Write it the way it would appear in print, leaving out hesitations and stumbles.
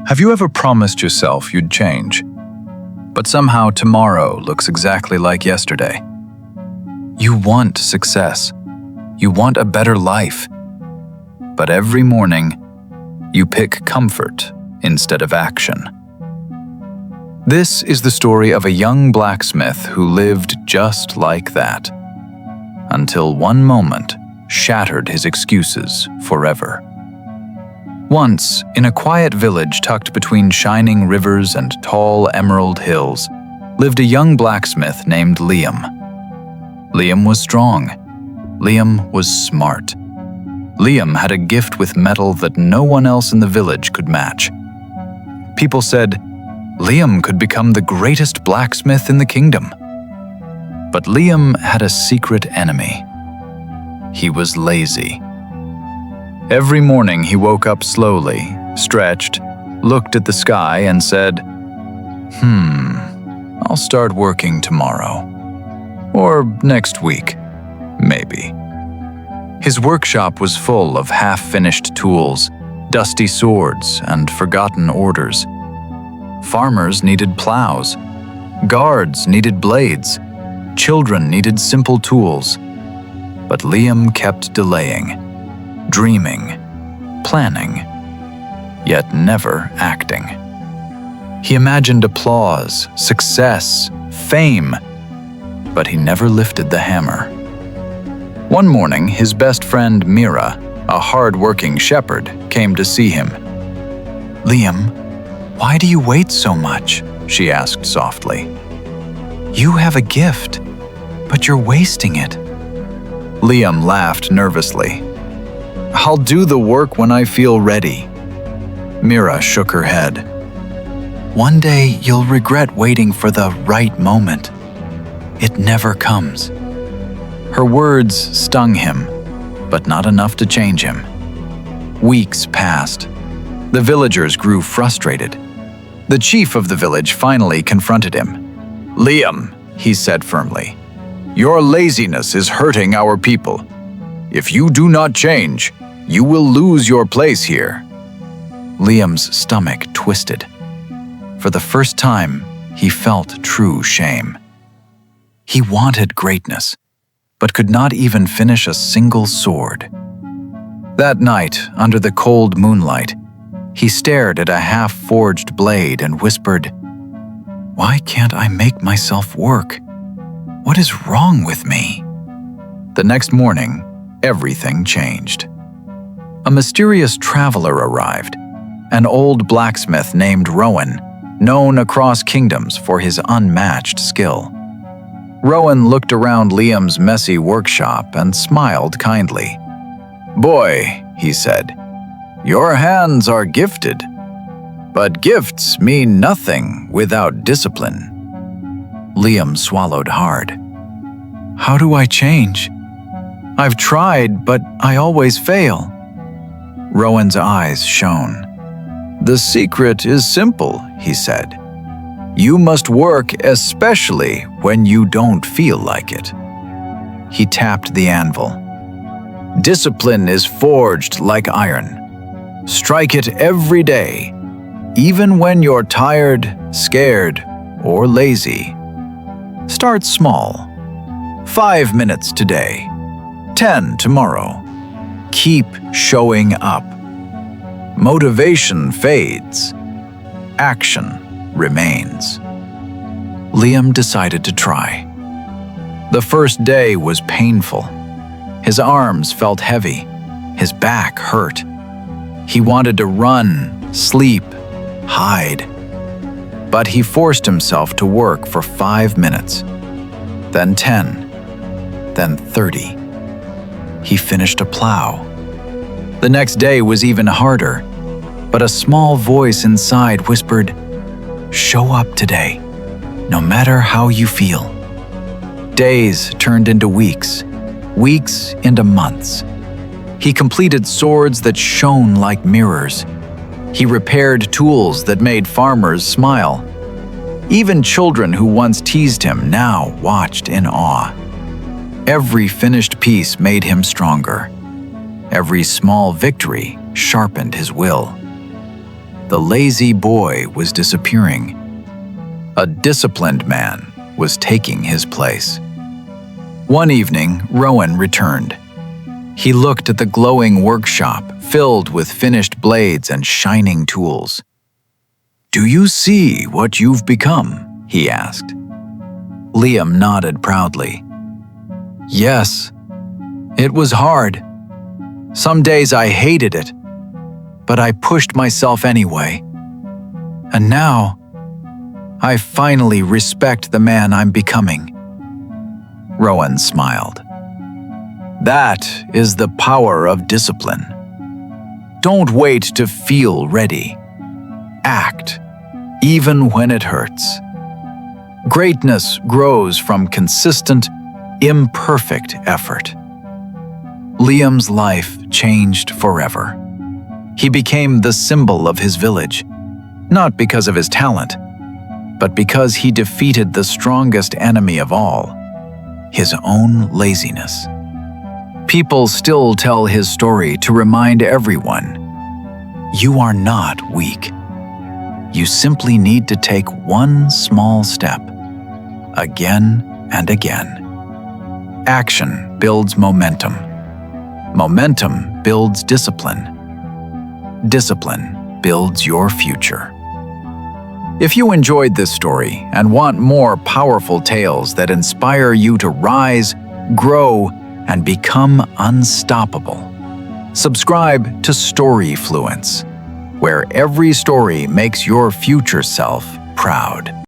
Have you ever promised yourself you'd change, but somehow tomorrow looks exactly like yesterday? You want success. You want a better life. But every morning, you pick comfort instead of action. This is the story of a young blacksmith who lived just like that, until one moment shattered his excuses forever. Once, in a quiet village tucked between shining rivers and tall emerald hills, lived a young blacksmith named Liam. Liam was strong. Liam was smart. Liam had a gift with metal that no one else in the village could match. People said, Liam could become the greatest blacksmith in the kingdom. But Liam had a secret enemy. He was lazy. Every morning he woke up slowly, stretched, looked at the sky and said, I'll start working tomorrow. Or next week, maybe. His workshop was full of half-finished tools, dusty swords, and forgotten orders. Farmers needed plows. Guards needed blades. Children needed simple tools. But Liam kept delaying, dreaming, planning, yet never acting. He imagined applause, success, fame, but he never lifted the hammer. One morning, his best friend Mira, a hard-working shepherd, came to see him. "Liam, why do you wait so much?" she asked softly. "You have a gift, but you're wasting it." Liam laughed nervously. "I'll do the work when I feel ready." Mira shook her head. "One day you'll regret waiting for the right moment. It never comes." Her words stung him, but not enough to change him. Weeks passed. The villagers grew frustrated. The chief of the village finally confronted him. "Liam," he said firmly, "your laziness is hurting our people. If you do not change, you will lose your place here." Liam's stomach twisted. For the first time, he felt true shame. He wanted greatness, but could not even finish a single sword. That night, under the cold moonlight, he stared at a half-forged blade and whispered, "Why can't I make myself work? What is wrong with me?" The next morning, everything changed. A mysterious traveler arrived, an old blacksmith named Rowan, known across kingdoms for his unmatched skill. Rowan looked around Liam's messy workshop and smiled kindly. "Boy," he said, "your hands are gifted, but gifts mean nothing without discipline." Liam swallowed hard. "How do I change? I've tried, but I always fail." Rowan's eyes shone. "The secret is simple," he said. "You must work especially when you don't feel like it." He tapped the anvil. "Discipline is forged like iron. Strike it every day, even when you're tired, scared, or lazy. Start small. 5 minutes today, 10 tomorrow. Keep showing up. Motivation fades. Action remains." Liam decided to try. The first day was painful. His arms felt heavy. His back hurt. He wanted to run, sleep, hide. But he forced himself to work for 5 minutes, then 10, then 30. He finished a plow. The next day was even harder, but a small voice inside whispered, "Show up today, no matter how you feel." Days turned into weeks, weeks into months. He completed swords that shone like mirrors. He repaired tools that made farmers smile. Even children who once teased him now watched in awe. Every finished piece made him stronger. Every small victory sharpened his will. The lazy boy was disappearing. A disciplined man was taking his place. One evening, Rowan returned. He looked at the glowing workshop filled with finished blades and shining tools. "Do you see what you've become?" he asked. Liam nodded proudly. "Yes, it was hard. Some days I hated it, but I pushed myself anyway. And now, I finally respect the man I'm becoming." Rowan smiled. "That is the power of discipline. Don't wait to feel ready. Act, even when it hurts. Greatness grows from consistent, imperfect effort." Liam's life changed forever. He became the symbol of his village, not because of his talent, but because he defeated the strongest enemy of all, his own laziness. People still tell his story to remind everyone, you are not weak. You simply need to take one small step, again and again. Action builds momentum. Momentum builds discipline. Discipline builds your future. If you enjoyed this story and want more powerful tales that inspire you to rise, grow, and become unstoppable, subscribe to Storyfluence, where every story makes your future self proud.